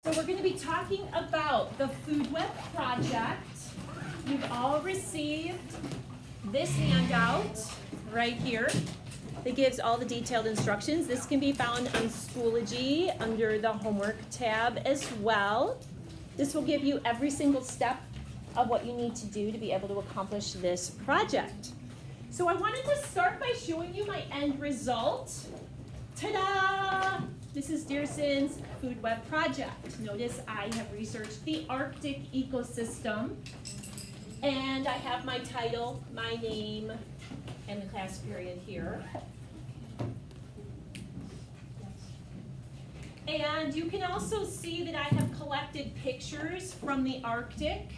So we're going to be talking about the Food Web project. You've all received this handout right here that gives all the detailed instructions. This can be found on Schoology under the homework tab as well. This will give you every single step of what you need to do to be able to accomplish this project. So I wanted to start by showing you my end result. Ta-da! This is Diersen's Food Web project. Notice I have researched the Arctic ecosystem, and I have my title, my name, and the class period here. And you can also see that I have collected pictures from the Arctic.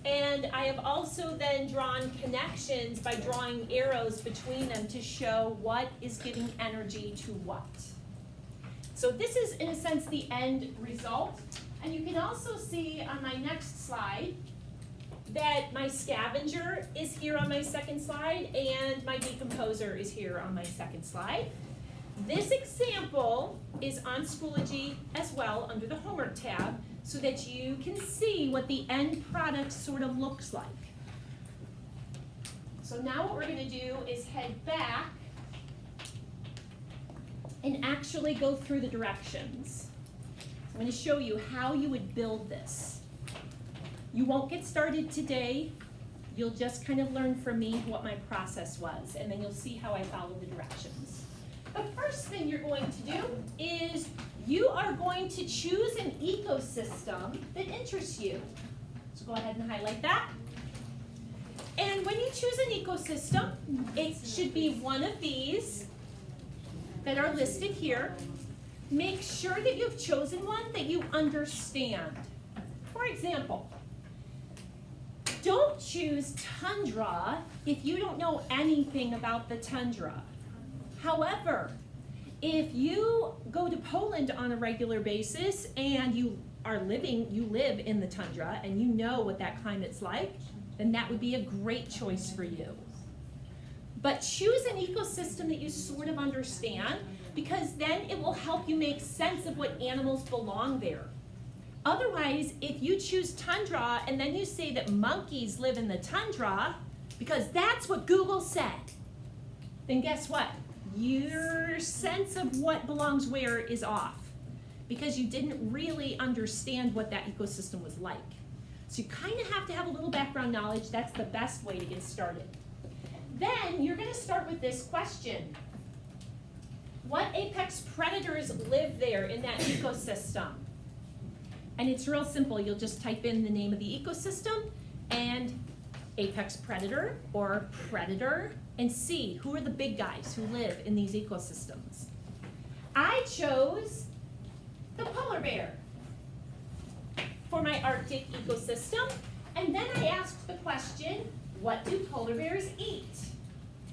And I have also then drawn connections by drawing arrows between them to show what is giving energy to what. So this is, in a sense, the end result. And you can also see on my next slide that my scavenger is here on my second slide and my decomposer is here on my second slide. This example is on Schoology as well under the homework tab so that you can see what the end product sort of looks like. So now what we're going to do is head back and actually go through the directions. I'm going to show you how you would build this. You won't get started today. You'll just kind of learn from me what my process was, and then you'll see how I follow the directions. The first thing you're going to do is you are going to choose an ecosystem that interests you. So go ahead and highlight that. And when you choose an ecosystem, it should be one of these that are listed here. Make sure that you've chosen one that you understand. For example, don't choose tundra if you don't know anything about the tundra. However, if you go to Poland on a regular basis and you live in the tundra and you know what that climate's like, then that would be a great choice for you. But choose an ecosystem that you sort of understand, because then it will help you make sense of what animals belong there. Otherwise, if you choose tundra and then you say that monkeys live in the tundra, because that's what Google said, then guess what? Your sense of what belongs where is off, because you didn't really understand what that ecosystem was like. So you kind of have to have a little background knowledge. That's the best way to get started. Then you're going to start with this question. What apex predators live there in that ecosystem? And it's real simple. You'll just type in the name of the ecosystem and apex predator or predator and see who are the big guys who live in these ecosystems. I chose the polar bear for my Arctic ecosystem, and then I asked the question, what do polar bears eat?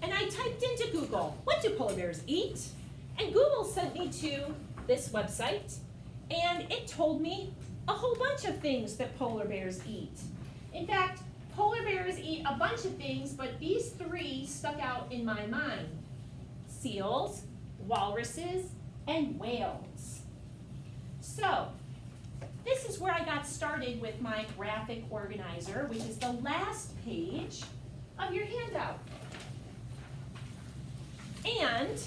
And I typed into Google, what do polar bears eat? And Google sent me to this website, and it told me a whole bunch of things that polar bears eat. In fact, polar bears eat a bunch of things, but these three stuck out in my mind. Seals, walruses, and whales. So, this is where I got started with my graphic organizer, which is the last page of your handout. And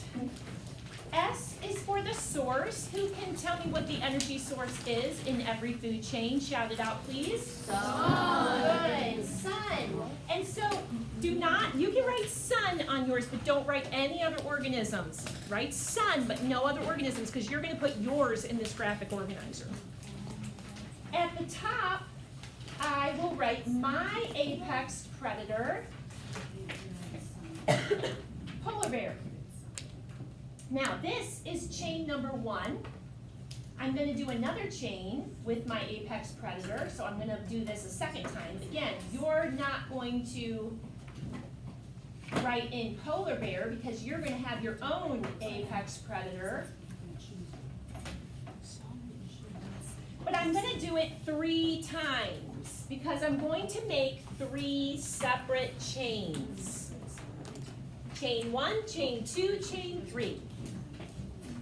S is for the source. Who can tell me what the energy source is in every food chain? Shout it out, please. Sun. Good, sun. And so you can write sun on yours, but don't write any other organisms. Write sun, but no other organisms, because you're going to put yours in this graphic organizer. At the top, I will write my apex predator, polar bear. Now, this is chain number 1. I'm going to do another chain with my apex predator, so I'm going to do this a second time. Again, you're not going to write in polar bear because you're going to have your own apex predator. But I'm going to do it 3 times because I'm going to make 3 separate chains. Chain 1, chain 2, chain 3.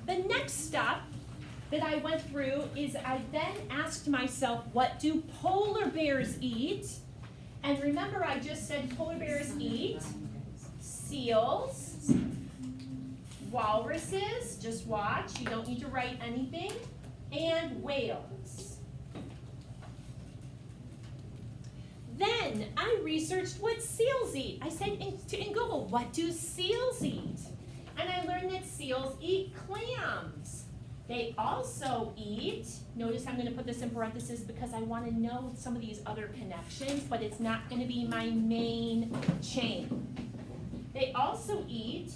The next step that I went through is I then asked myself, what do polar bears eat? And remember, I just said polar bears eat seals, walruses, just watch, you don't need to write anything, and whales. Then I researched what seals eat. I said in Google, what do seals eat? And I learned that seals eat clams. They also eat, notice I'm going to put this in parentheses because I want to know some of these other connections, but it's not going to be my main chain. They also eat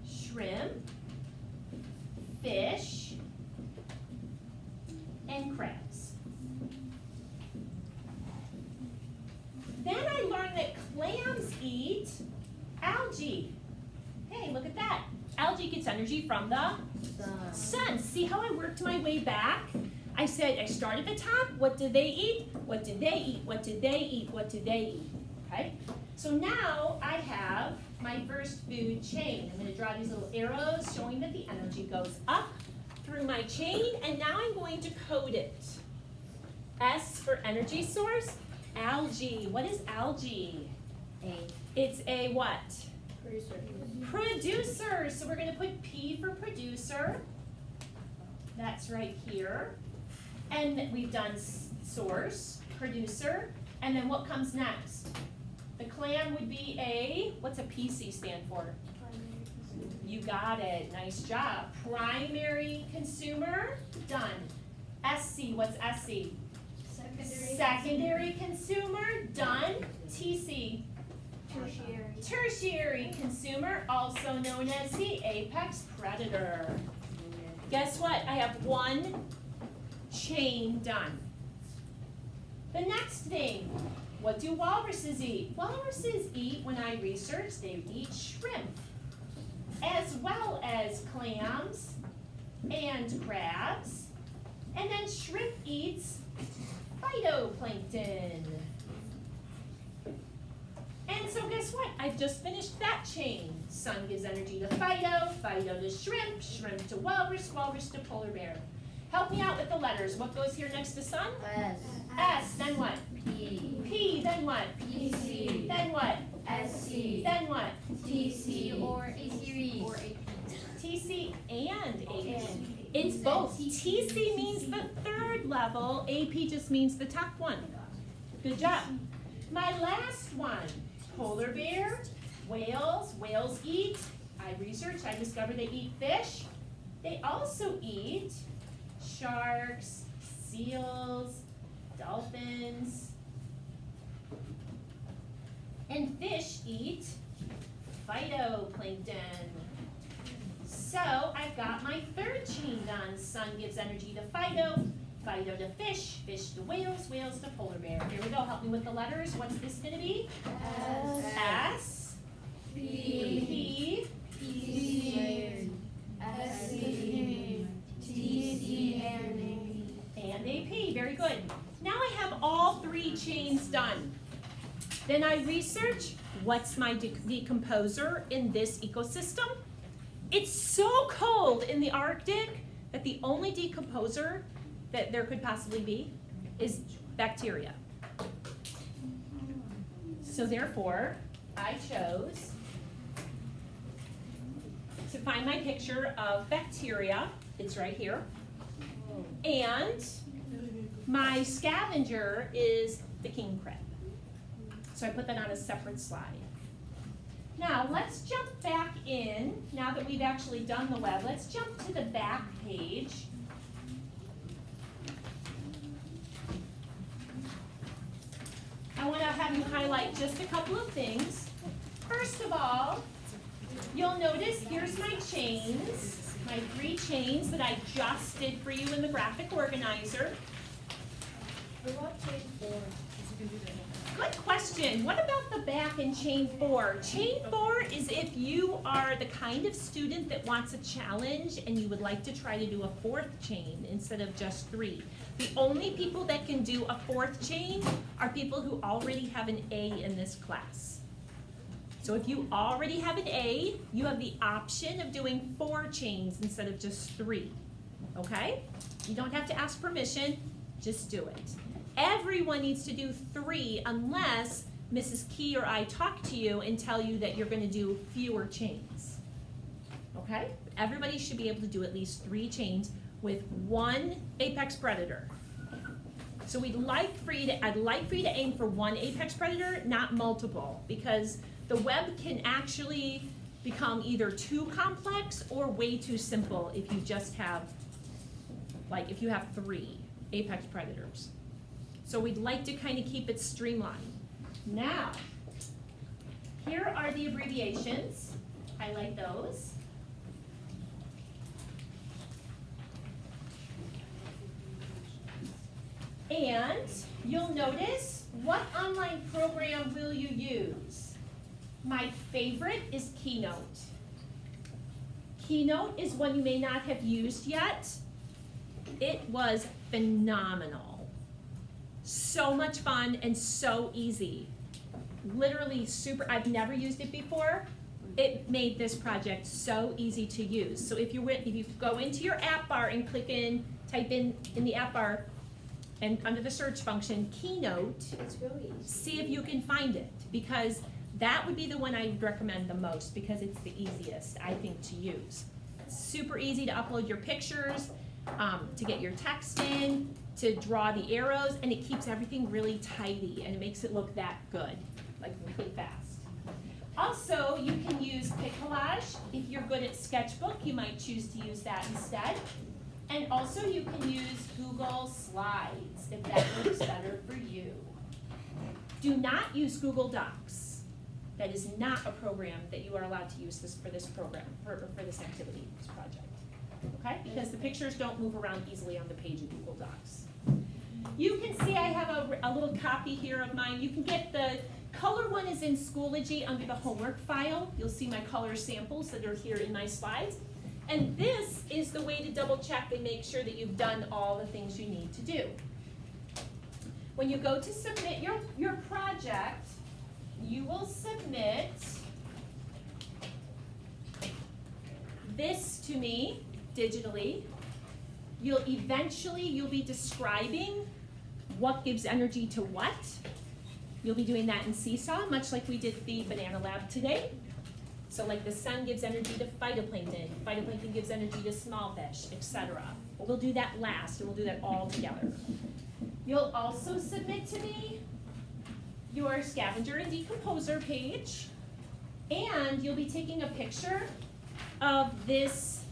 shrimp, fish, and crabs. Then I learned that clams eat algae. Hey, look at that. Algae gets energy from the sun. See how I worked my way back? I said, I start at the top. What do they eat? What do they eat? What do they eat? What do they eat? Okay? So now I have my first food chain. I'm going to draw these little arrows showing that the energy goes up through my chain, and now I'm going to code it. S for energy source. Algae. What is algae? It's a what? Producer. So we're going to put P for producer. That's right here. And we've done source, producer. And then what comes next? The clam would be a, what's a PC stand for? You got it. Nice job. Primary consumer. Done. SC. What's SC? Secondary consumer. Done. TC. Tertiary consumer, also known as the apex predator. Guess what? I have one chain done. The next thing, what do walruses eat? Walruses eat, when I researched, they eat shrimp, as well as clams and crabs. And then shrimp eats phytoplankton. And so guess what? I've just finished that chain. Sun gives energy to Phyto, Phyto to shrimp, shrimp to walrus, walrus to polar bear. Help me out with the letters. What goes here next to sun? S. S, then what? P. P, then what? PC. Then what? SC. Then what? TC. Or AP. Or TC and AP. It's both. TC means the third level. AP just means the top one. Good job. My last one. Polar bear, whales. Whales eat. I researched, I discovered they eat fish. They also eat sharks, seals, dolphins. And fish eat phytoplankton. So I've got my third chain done. Sun gives energy to Phyto, Phyto to fish, fish to whales, whales to polar bear. Here we go, help me with the letters. What's this gonna be? S, P, PC, SC, TC, and AP. Very good. Now I have all three chains done. Then I research, what's my decomposer in this ecosystem? It's so cold in the Arctic that the only decomposer that there could possibly be is bacteria. So therefore, I chose to find my picture of bacteria. It's right here. And my scavenger is the king crab. So I put that on a separate slide. Now let's jump back in, now that we've actually done the web, let's jump to the back page. I want to have you highlight just a couple of things. First of all, you'll notice here's my chains, my three chains that I just did for you in the graphic organizer. Good question. What about the back in chain 4? Chain 4 is if you are the kind of student that wants a challenge and you would like to try to do a fourth chain instead of just 3. The only people that can do a fourth chain are people who already have an A in this class. So if you already have an A, you have the option of doing 4 chains instead of just 3. okay? You don't have to ask permission, just do it. Everyone needs to do 3 unless Mrs. Key or I talk to you and tell you that you're gonna do fewer chains. Okay? Everybody should be able to do at least 3 chains with 1 apex predator. So I'd like for you to aim for 1 apex predator, not multiple, because the web can actually become either too complex or way too simple if you just have, like if you have 3 apex predators. So we'd like to kind of keep it streamlined. Now, here are the abbreviations. Highlight those. And you'll notice, what online program will you use? My favorite is Keynote. Keynote is one you may not have used yet. It was phenomenal. So much fun and so easy. Literally super, I've never used it before. It made this project so easy to use. So if you go into your app bar and type in the app bar, and under the search function, Keynote, It's really easy. see if you can find it, because that would be the one I would recommend the most, because it's the easiest, I think, to use. Super easy to upload your pictures, to get your text in, to draw the arrows, and it keeps everything really tidy, and it makes it look that good, like really fast. Also, you can use Piccollage. If you're good at Sketchbook, you might choose to use that instead. And also you can use Google Slides if that works better for you. Do not use Google Docs. That is not a program that you are allowed to use for this program, for this activity, this project. Okay? Because the pictures don't move around easily on the page of Google Docs. You can see I have a little copy here of mine. You can get the color one is in Schoology under the homework file. You'll see my color samples that are here in my slides. And this is the way to double check and make sure that you've done all the things you need to do. When you go to submit your project, you will submit this to me digitally. You'll be describing what gives energy to what. You'll be doing that in Seesaw, much like we did the Banana Lab today. So like the sun gives energy to phytoplankton gives energy to small fish, etc. But we'll do that last, and we'll do that all together. You'll also submit to me your scavenger and decomposer page, and you'll be taking a picture of this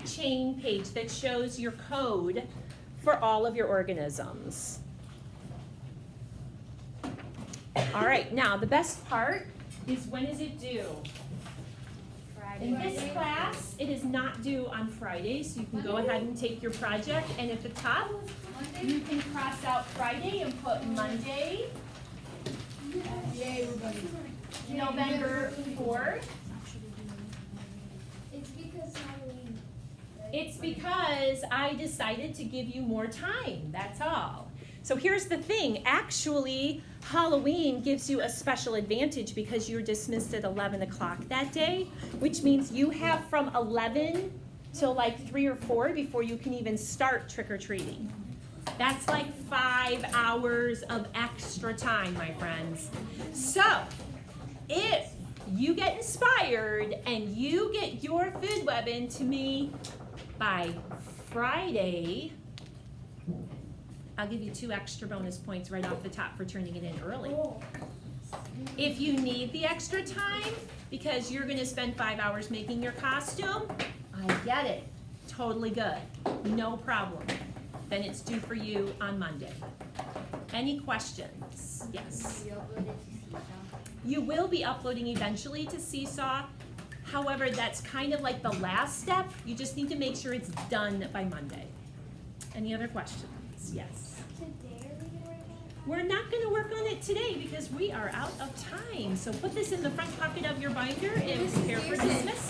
chain page that shows your code for all of your organisms. All right, now the best part is, when is it due? In this class, it is not due on Friday, so you can go ahead and take your project, and at the top, you can cross out Friday and put Monday, November 4th. It's because Halloween. It's because I decided to give you more time, that's all. So here's the thing, actually, Halloween gives you a special advantage because you're dismissed at 11 o'clock that day, which means you have from 11 till like 3 or 4 before you can even start trick-or-treating. That's like 5 hours of extra time, my friends. So, if you get inspired and you get your food web into me by Friday, I'll give you 2 extra bonus points right off the top for turning it in early. If you need the extra time because you're gonna spend 5 hours making your costume, I get it, totally good, no problem. Then it's due for you on Monday. Any questions? Yes. You will be uploading eventually to Seesaw. However, that's kind of like the last step. You just need to make sure it's done by Monday. Any other questions? Yes. Today are we gonna work on it? We're not going to work on it today because we are out of time. So put this in the front pocket of your binder and prepare for dismissal.